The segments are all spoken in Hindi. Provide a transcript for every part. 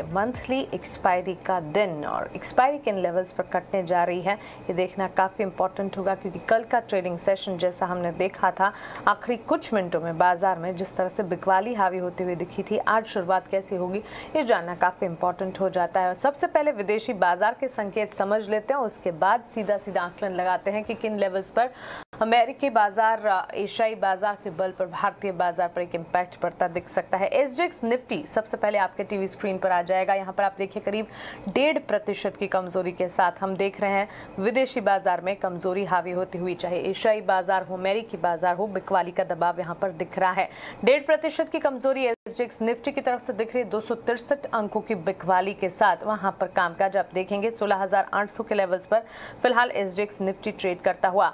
मंथली एक्सपायरी का दिन और एक्सपायरी किन लेवल्स पर कटने जा रही है, ये देखना काफ़ी इंपॉर्टेंट होगा, क्योंकि कल का ट्रेडिंग सेशन जैसा हमने देखा था आखिरी कुछ मिनटों में बाजार में जिस तरह से बिकवाली हावी होती हुई दिखी थी, आज शुरुआत कैसी होगी ये जानना काफ़ी इंपॉर्टेंट हो जाता है। और सबसे पहले विदेशी बाजार के संकेत समझ लेते हैं, उसके बाद सीधा सीधा आकलन लगाते हैं कि किन लेवल्स पर अमेरिकी बाजार, एशियाई बाजार के बल पर भारतीय बाजार पर एक इम्पैक्ट पड़ता दिख सकता है। एसजीएक्स निफ्टी सबसे पहले आपके टीवी स्क्रीन पर आ जाएगा। यहाँ पर आप देखिए करीब 1.5% की कमजोरी के साथ हम देख रहे हैं विदेशी बाजार में कमजोरी हावी होती हुई, चाहे एशियाई बाजार हो, अमेरिकी बाजार हो, बिकवाली का दबाव यहाँ पर दिख रहा है। 1.5% की कमजोरी एसजीएक्स निफ्टी की तरफ से दिख रही है 263 अंकों की बिकवाली के साथ। वहां पर कामकाज आप देखेंगे 16,800 के लेवल्स पर फिलहाल एसजीएक्स निफ्टी ट्रेड करता हुआ।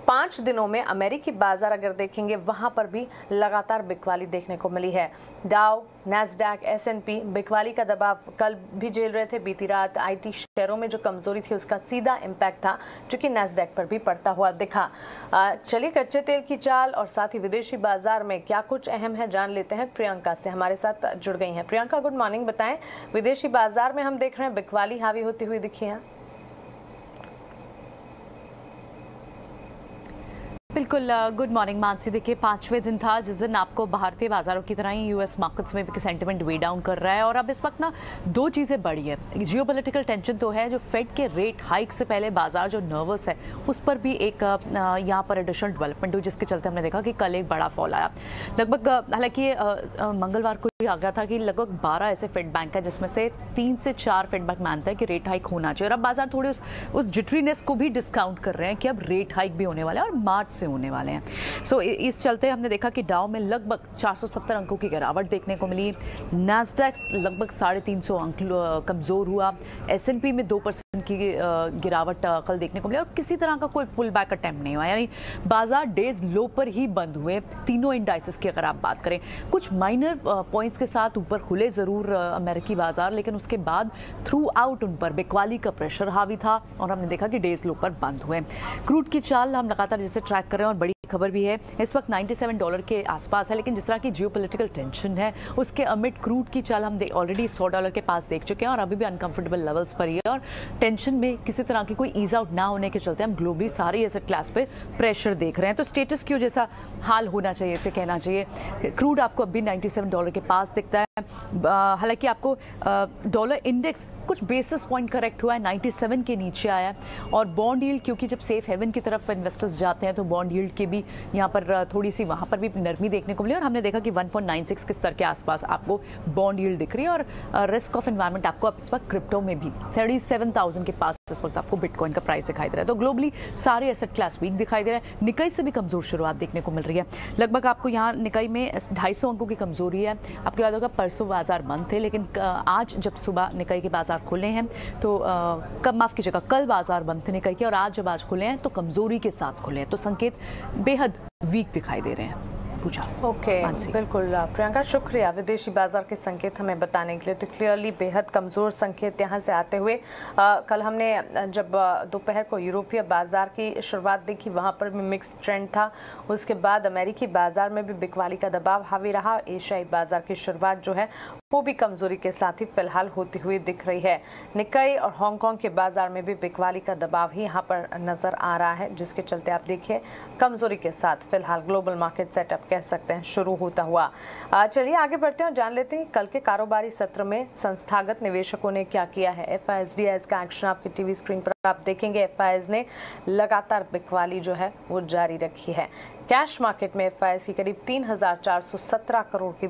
5 दिनों में अमेरिकी बाजार अगर देखेंगे वहां पर भी लगातार बिकवाली देखने को मिली है। डाउ, नैस्डैक, एसएनपी बिकवाली का दबाव कल भी झेल रहे थे। बीती रात आईटी शेयरों में जो कमजोरी थी उसका सीधा इम्पैक्ट था, जो कि नैस्डैक पर भी पड़ता हुआ दिखा। चलिए कच्चे तेल की चाल और साथ ही विदेशी बाजार में क्या कुछ अहम है जान लेते हैं। प्रियंका से हमारे साथ जुड़ गई हैं। Priyanka, good morning. बताएं, विदेशी बाजार में हम देख रहे हैं बिकवाली हावी होती हुई दिखी है। बिल्कुल, गुड मॉर्निंग मानसी। देखिए 5वें दिन था जिस दिन आपको भारतीय बाजारों की तरह ही यूएस मार्केट्स में भी सेंटिमेंट वे डाउन कर रहा है। और अब इस वक्त ना दो चीज़ें बड़ी है। जियोपॉलिटिकल टेंशन तो है, जो फेड के रेट हाइक से पहले बाजार जो नर्वस है उस पर भी एक यहाँ पर एडिशनल डेवलपमेंट हुई, जिसके चलते हमने देखा कि कल एक बड़ा फॉल आया। लगभग हालांकि मंगलवार को भी आ गया था कि लगभग 12 ऐसे फेड बैंक है जिसमें से 3 से 4 फेड बैंक मानते हैं कि रेट हाइक होना चाहिए। और अब बाजार थोड़े उस जिटरीनेस को भी डिस्काउंट कर रहे हैं कि अब रेट हाइक भी होने वाला है और मार्च से होने वाले हैं। सो इस चलते हमने देखा कि डाउ में लगभग 470 अंकों की गिरावट देखने को मिली। नैस्डैक लगभग 350 अंक कमजोर हुआ। एसएनपी में 2% की गिरावट कल देखने को मिली और किसी तरह का कोई पुल बैक अटेम्प्ट नहीं हुआ, यानी बाजार डेज लो पर ही बंद हुए। तीनों इंडाइसेस की अगर आप बात करें, कुछ माइनर पॉइंट्स के साथ ऊपर खुले जरूर अमेरिकी बाजार, लेकिन उसके बाद थ्रू आउट उन पर बिकवाली का प्रेशर हावी था और हमने देखा कि डेज लो पर बंद हुए। क्रूड की चाल हम लगातार जैसे ट्रैक कर रहे हैं और बड़ी खबर भी है, इस वक्त $97 के आसपास है, लेकिन जिस तरह की जियोपॉलिटिकल टेंशन है उसके अमिड क्रूड की चाल हम ऑलरेडी $100 के पास देख चुके हैं और अभी भी अनकंफर्टेबल लेवल्स पर ही है। और टेंशन में किसी तरह की कोई ईज आउट ना होने के चलते हम ग्लोबली सारे एसेट क्लास पे प्रेशर देख रहे हैं। तो स्टेटस क्यू जैसा हाल होना चाहिए, इसे कहना चाहिए। क्रूड आपको अभी $97 के पास दिखता है। हालांकि आपको डॉलर इंडेक्स कुछ बेसिस पॉइंट करेक्ट हुआ है, 97 के नीचे आया है। और बॉन्ड यील्ड, क्योंकि जब सेफ हेवन की तरफ इन्वेस्टर्स जाते हैं तो बॉन्ड यील्ड के भी यहाँ पर थोड़ी सी वहाँ पर भी नरमी देखने को मिली और हमने देखा कि 1.96 के स्तर के आसपास आपको बॉन्ड यील्ड दिख रही है। और रिस्क ऑफ एनवायरनमेंट आपको इस वक्त क्रिप्टो में भी 37,000 के पास इस वक्त आपको बिटकॉइन का प्राइस दिखाई दे रहा है। तो ग्लोबली सारे एसेट क्लास वीक दिखाई दे रहा है। निकाई से भी कमजोर शुरुआत देखने को मिल रही है। लगभग आपको यहाँ निकाई में 250 अंकों की कमजोरी है। आपको याद होगा परसों बाजार बंद थे, लेकिन आज जब सुबह निकाई के बाजार खुले हैं तो कब माफ कीजिएगा, कल बाजार बंद थे निकाई के और आज खुले हैं तो कमजोरी के साथ खुले हैं। तो संकेत बेहद वीक दिखाई दे रहे हैं। ओके, बिल्कुल प्रियंका, शुक्रिया विदेशी बाजार के संकेत हमें बताने के लिए। तो क्लियरली बेहद कमज़ोर संकेत यहाँ से आते हुए कल हमने जब दोपहर को यूरोपीय बाजार की शुरुआत देखी, वहाँ पर भी मिक्स ट्रेंड था। उसके बाद अमेरिकी बाजार में भी बिकवाली का दबाव हावी रहा। एशियाई बाजार की शुरुआत जो है वो भी कमजोरी के साथ ही फिलहाल होती हुई दिख रही है। निकाई और हांगकांग के बाजार में भी बिकवाली का दबाव ही यहाँ पर नजर आ रहा है, जिसके चलते आप देखिए कमजोरी के साथ फिलहाल ग्लोबल मार्केट सेटअप कह सकते हैं शुरू होता हुआ। चलिए आगे बढ़ते हैं और जान लेते हैं कल के कारोबारी सत्र में संस्थागत निवेशकों ने क्या किया है। एफआईएस का एक्शन आपकी टीवी स्क्रीन पर आप देखेंगे। एफआईएस ने लगातार बिकवाली जो है वो जारी रखी है। कैश मार्केट में एफआईएस की करीब 3,417 करोड़ की